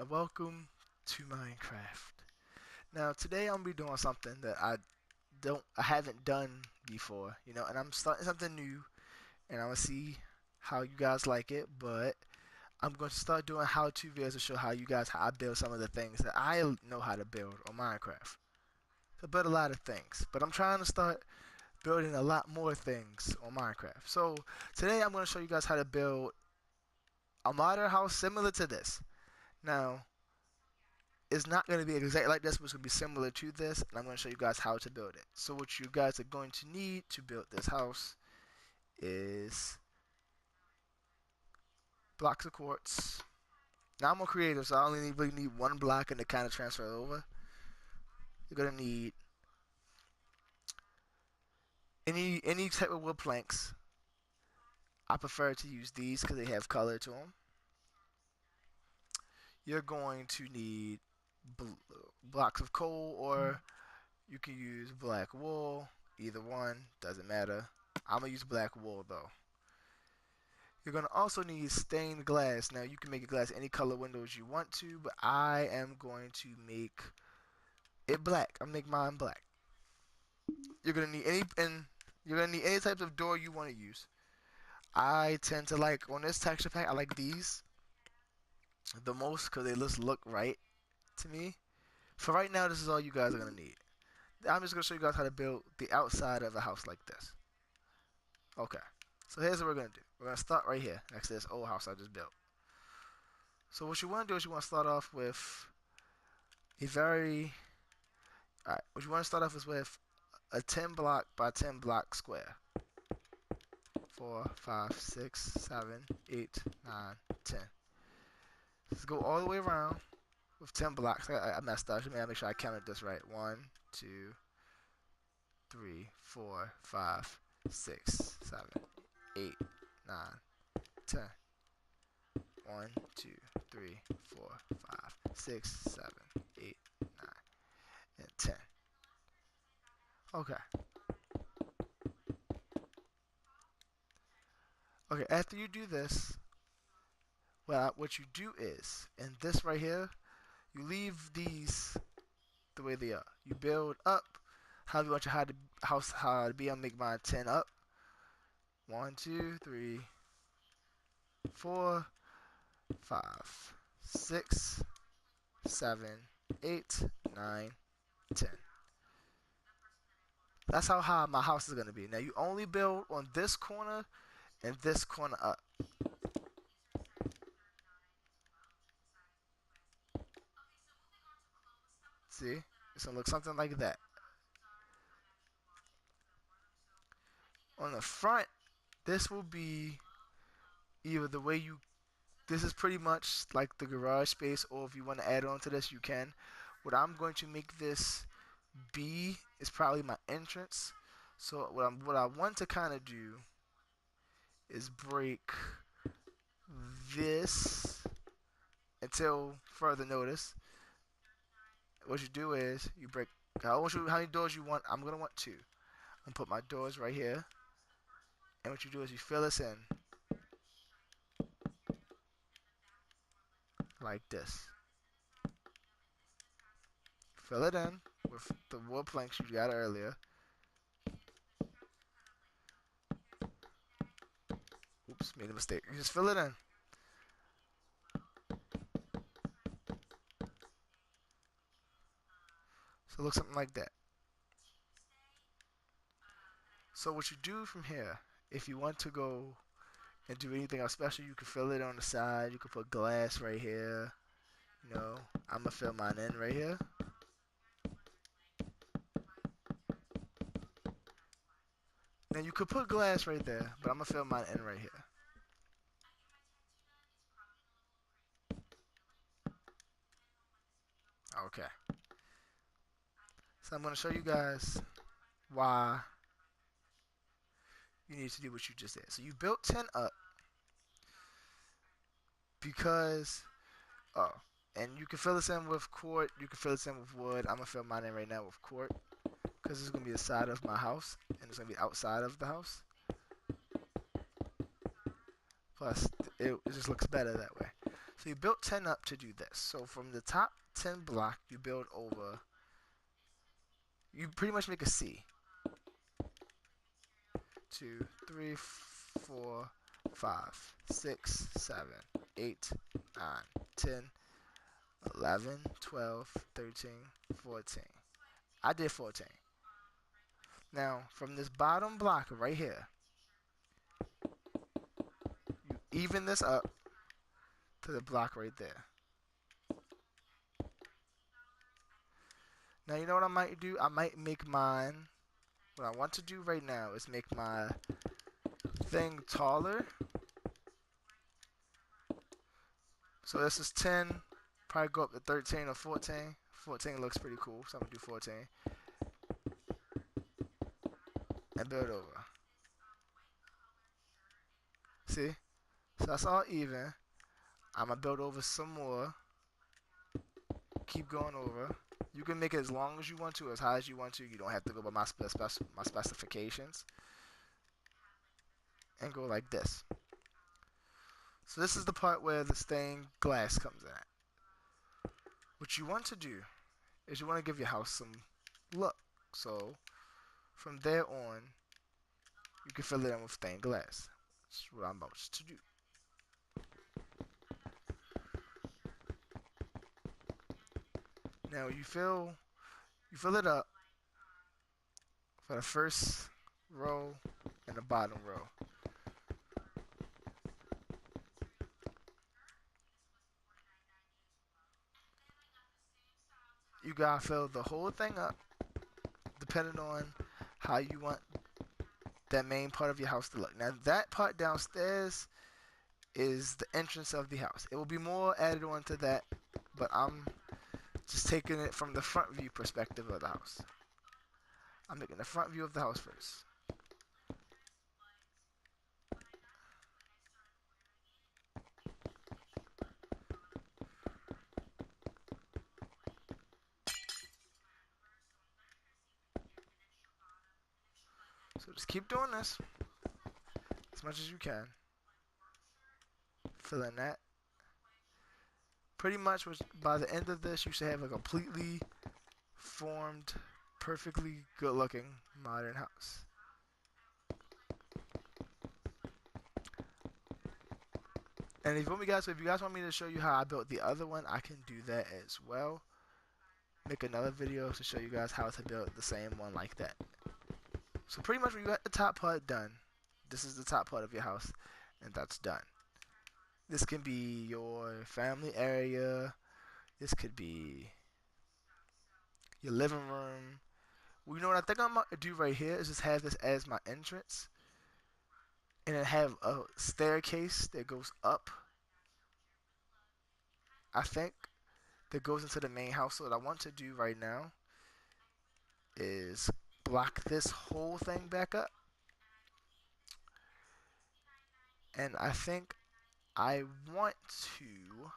and welcome to Minecraft. Now today I'm gonna be doing something that I haven't done before, and I'm starting something new and I'm gonna see how you guys like it, but I'm going to start doing how-to videos to show how I build some of the things that I know how to build on Minecraft. I build a lot of things, but I'm trying to start building a lot more things on Minecraft. So today I'm going to show you guys how to build a modern house similar to this. Now, it's not going to be exactly like this, but it's going to be similar to this, and I'm going to show you guys how to build it. So what you guys are going to need to build this house is blocks of quartz. Now I'm a creator, so I only really need one block and to kind of transfer it over. You're going to need any type of wood planks. I prefer to use these because they have color to them. You're going to need blocks of coal, or you can use black wool. Either one, doesn't matter. I'm going to use black wool though. You're going to also need stained glass. Now you can make your glass any color windows you want to, but I am going to make it black. I'm going to make mine black. You're going to need any types of door you want to use. I tend to like, on this texture pack, I like these the most because they just look right to me. For right now, this is all you guys are going to need. I'm just going to show you guys how to build the outside of a house like this. Okay, so here's what we're going to do. We're going to start right here next to this old house I just built. So what you want to do is you want to start off with what you want to start off is with a 10 block by 10 block square. 4, 5, 6, 7, 8, 9, 10. Let's go all the way around with 10 blocks. I messed up. I make sure I counted this right. 1, 2, 3, 4, 5, 6, 7, 8, 9, 10. 1, 2, 3, 4, 5, 6, 7, 8, 9, and 10. Okay. Okay, after you do this, well, what you do is, in this right here, you leave these the way they are. You build up how you want your house to be. I'll make mine 10 up. 1, 2, 3, 4, 5, 6, 7, 8, 9, 10. That's how high my house is going to be. Now you only build on this corner and this corner up. See? It's going to look something like that. On the front, this will be either the way you, this is pretty much like the garage space, or if you want to add on to this, you can. What I'm going to make this be is probably my entrance. So what I want to kind of do is break this until further notice. What you do is you break. I want you how many doors you want. I'm gonna want 2. I'm gonna put my doors right here, and what you do is you fill this in like this. Fill it in with the wood planks you got earlier. Oops, made a mistake. You just fill it in. So it looks something like that. So what you do from here, if you want to go and do anything else special, you can fill it on the side. You can put glass right here. I'm gonna fill mine in right here. Now you could put glass right there, but I'm gonna fill mine in right here. Okay. So I'm gonna show you guys why you need to do what you just did. So you built 10 up because, and you can fill this in with quartz. You can fill this in with wood. I'm gonna fill mine in right now with quartz because this is gonna be the side of my house and it's gonna be outside of the house. Plus, it just looks better that way. So you built 10 up to do this. So from the top 10 block, you build over, you pretty much make a C. 2, 3, 4, 5, 6, 7, 8, 9, 10, 11, 12, 13, 14. I did 14. Now, from this bottom block right here, you even this up to the block right there. Now, you know what I might do? I might make mine, what I want to do right now is make my thing taller. So this is 10, probably go up to 13 or 14. 14 looks pretty cool, so I'm going to do 14. And build over. See? So that's all even. I'm going to build over some more. Keep going over. You can make it as long as you want to, as high as you want to. You don't have to go by my specifications. And go like this. So this is the part where the stained glass comes in. What you want to do is you want to give your house some look. So from there on, you can fill it in with stained glass. That's what I'm about to do. Now you fill it up for the first row and the bottom row. You gotta fill the whole thing up, depending on how you want that main part of your house to look. Now that part downstairs is the entrance of the house. It will be more added on to that, but I'm just taking it from the front view perspective of the house. I'm making the front view of the house first. So just keep doing this as much as you can. Fill in that. Pretty much by the end of this, you should have a completely formed, perfectly good looking modern house. And if you guys want me to show you how I built the other one, I can do that as well. Make another video to show you guys how to build the same one like that. So pretty much when you got the top part done, this is the top part of your house, and that's done. This can be your family area. This could be your living room. Well, you know what I think I'm going to do right here is just have this as my entrance. And then have a staircase that goes up, I think, that goes into the main house. So what I want to do right now is block this whole thing back up. And I think I want to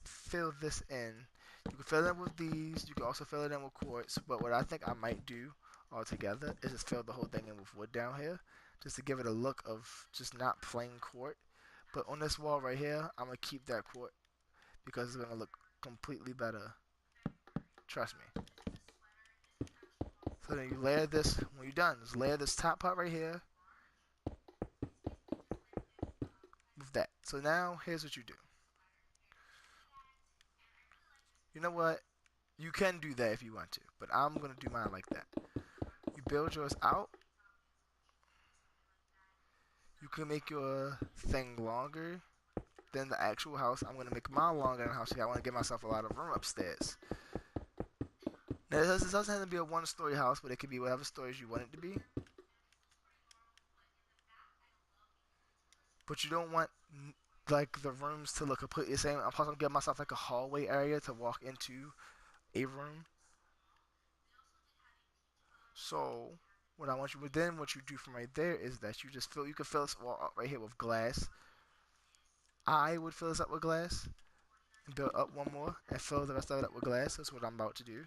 fill this in. You can fill it in with these. You can also fill it in with quartz. But what I think I might do altogether is just fill the whole thing in with wood down here, just to give it a look of just not plain quartz. But on this wall right here, I'm going to keep that quartz because it's going to look completely better. Trust me. So then you layer this, when you're done, just layer this top part right here with that. So now, here's what you do. You know what? You can do that if you want to, but I'm going to do mine like that. You build yours out. You can make your thing longer than the actual house. I'm going to make mine longer than the house because I want to give myself a lot of room upstairs. Now, this doesn't have to be a one-story house, but it could be whatever stories you want it to be. But you don't want like the rooms to look completely the same. I'm possibly give myself like a hallway area to walk into a room. So what I want you, then what you do from right there is that you just fill. You can fill this wall up right here with glass. I would fill this up with glass and build up one more and fill the rest of it up with glass. That's what I'm about to do.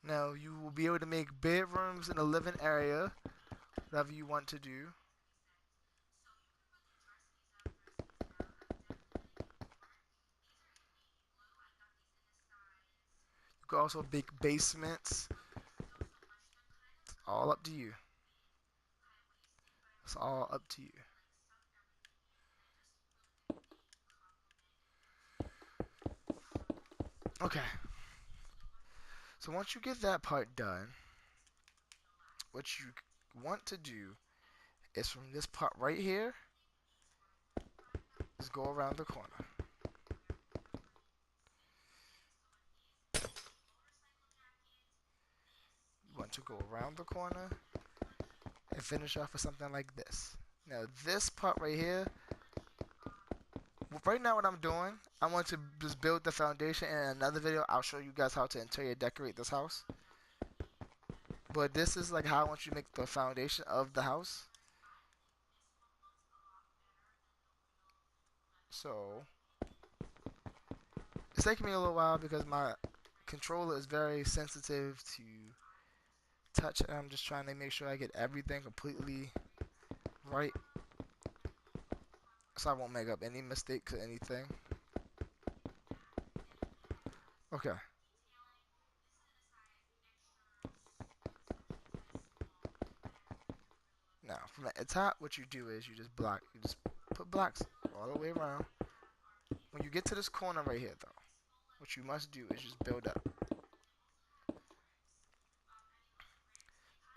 Now you will be able to make bedrooms in the living area, whatever you want to do. You can also make basements. It's all up to you. It's all up to you. Okay. So once you get that part done, what you want to do is from this part right here, is go around the corner. You want to go around the corner and finish off with something like this. Now this part right here, right now what I'm doing, I want to just build the foundation. In another video, I'll show you guys how to interior decorate this house. But this is like how I want you to make the foundation of the house. So it's taking me a little while because my controller is very sensitive to touch, and I'm just trying to make sure I get everything completely right so I won't make up any mistakes or anything. Okay. Now from the top, what you do is you just put blocks all the way around. When you get to this corner right here though, what you must do is just build up.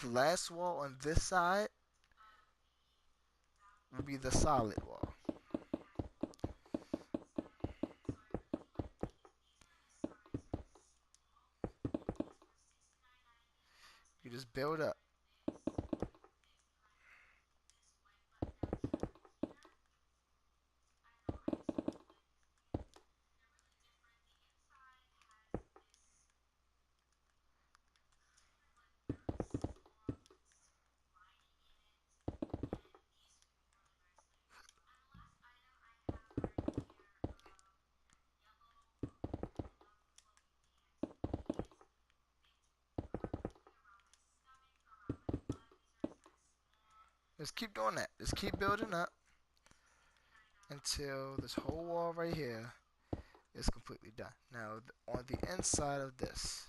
The last wall on this side will be the solid wall. You just build up. Just keep doing that. Just keep building up until this whole wall right here is completely done. Now, on the inside of this,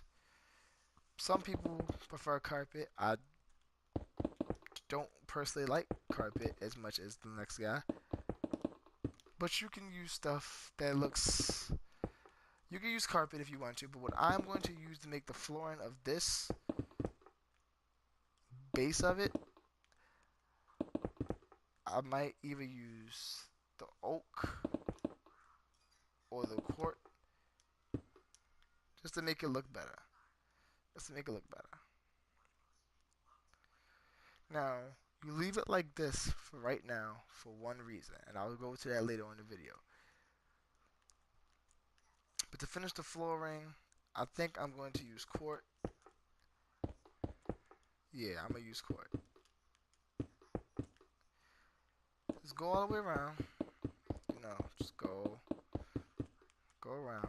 some people prefer carpet. I don't personally like carpet as much as the next guy. But you can use stuff that looks... You can use carpet if you want to, but what I'm going to use to make the flooring of this base of it, I might either use the oak or the quartz just to make it look better. Just to make it look better. Now, you leave it like this for right now for one reason, and I'll go to that later on in the video. But to finish the flooring, I think I'm going to use quartz. Yeah, I'm going to use quartz. Just go all the way around. You know, just go around.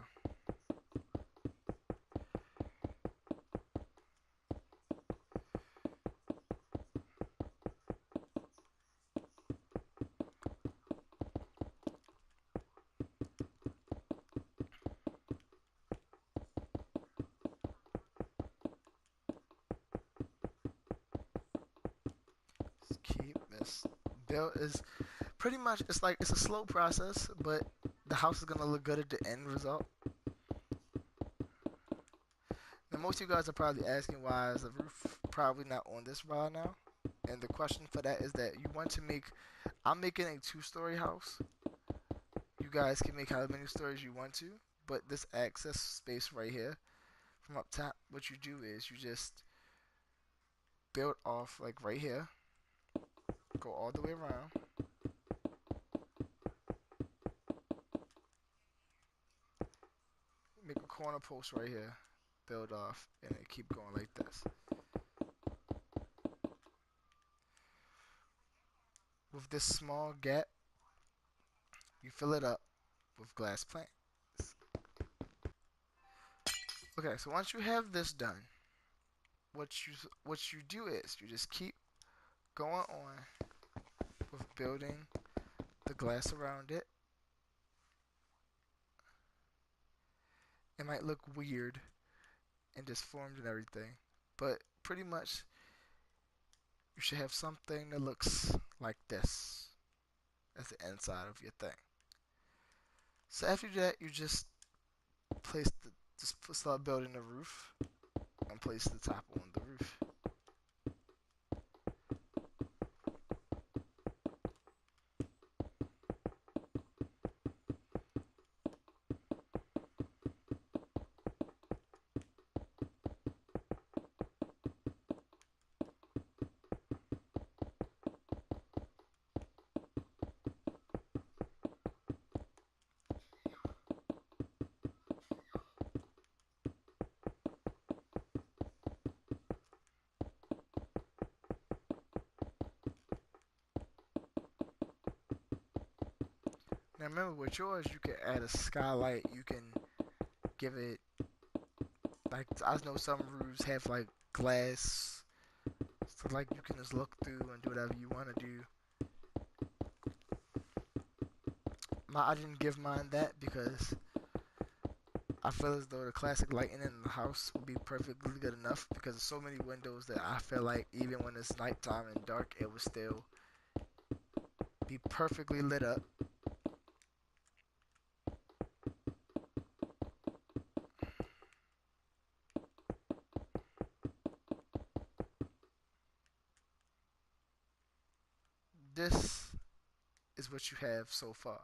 Just keep this build is pretty much, it's a slow process, but the house is gonna look good at the end result. Now most of you guys are probably asking why is the roof probably not on this rod now, and the question for that is that you want to make, I'm making a 2-story house. You guys can make how many stories you want to, but this access space right here from up top, what you do is you just build off like right here, go all the way around. Make a corner post right here, build off, and then keep going like this. With this small gap, you fill it up with glass planks. Okay, so once you have this done, what you do is you just keep going on with building the glass around it. It might look weird and disformed and everything, but pretty much you should have something that looks like this as the inside of your thing. So after that, you just just start building the roof and place the top on the roof. Now remember, with yours, you can add a skylight. You can give it, like, I know some roofs have like glass, so like you can just look through and do whatever you want to do. I didn't give mine that because I feel as though the classic lighting in the house would be perfectly good enough, because there's so many windows that I feel like even when it's nighttime and dark, it would still be perfectly lit up. This is what you have so far.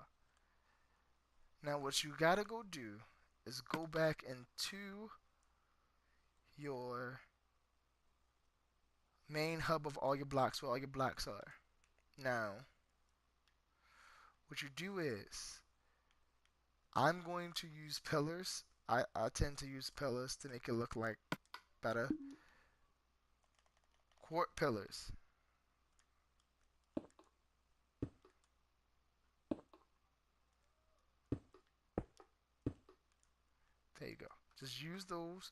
Now what you gotta go do is go back into your main hub of all your blocks, where all your blocks are. Now what you do is, I'm going to use pillars. I tend to use pillars to make it look like better. Quart pillars. There you go. Just use those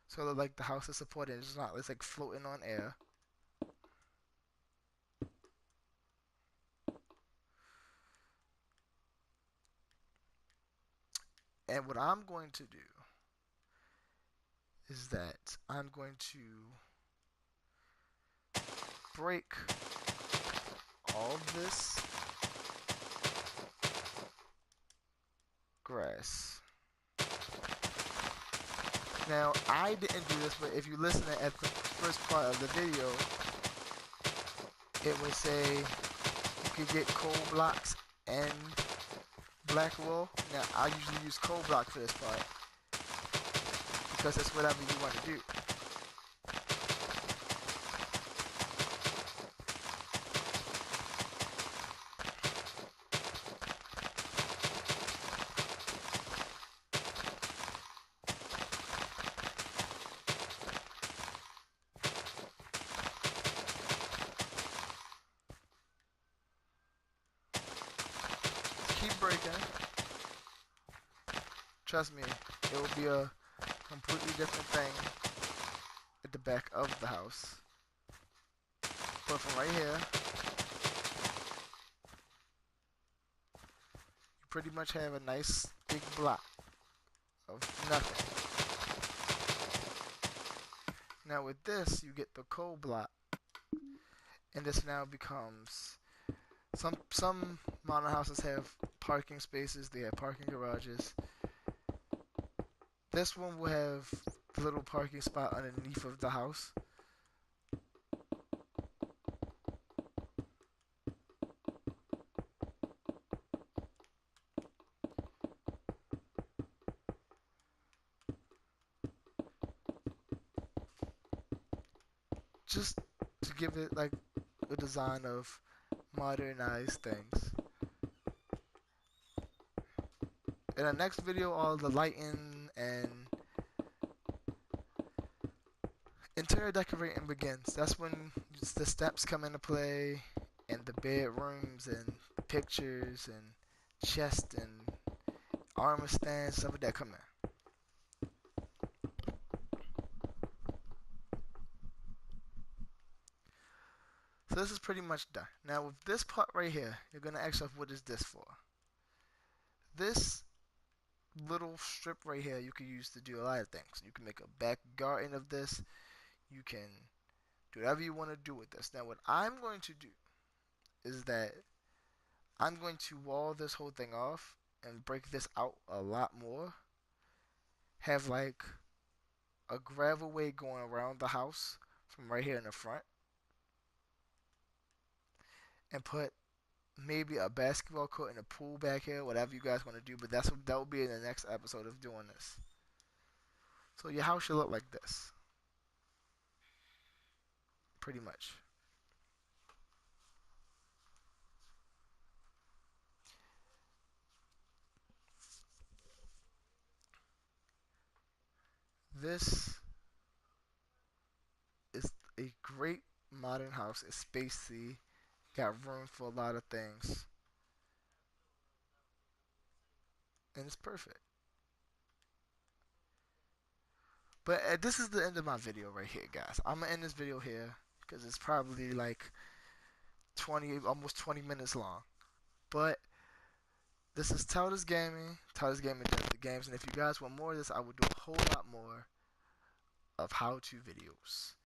so that like the house is supported. It's like floating on air. And what I'm going to do is that I'm going to break all this grass. Now, I didn't do this, but if you listen at the first part of the video, it would say you could get coal blocks and black wool. Now, I usually use coal block for this part because it's whatever you want to do. Keep breaking. Trust me, it will be a completely different thing at the back of the house. But from right here, you pretty much have a nice big block of nothing. Now with this, you get the coal block, and this now becomes some modern houses have parking spaces. They have parking garages. This one will have the little parking spot underneath of the house. Just to give it like a design of modernized things. In the next video, all the lighting and interior decorating begins. That's when the steps come into play, and the bedrooms and pictures and chests and armor stands, stuff like that come in. So this is pretty much done. Now with this part right here, you're gonna ask yourself, what is this for? This little strip right here you can use to do a lot of things. You can make a back garden of this. You can do whatever you want to do with this. Now what I'm going to do is that I'm going to wall this whole thing off and break this out a lot more. Have like a gravel way going around the house from right here in the front. And put maybe a basketball court and a pool back here, whatever you guys want to do. But that will be in the next episode of doing this. So your house should look like this, pretty much. This is a great modern house. It's spacey, got room for a lot of things, and it's perfect. But this is the end of my video right here, guys. I'm gonna end this video here because it's probably like 20, almost 20 minutes long. But this is Telda's Gaming. Telda's Gaming does the games, and if you guys want more of this, I will do a whole lot more of how-to videos.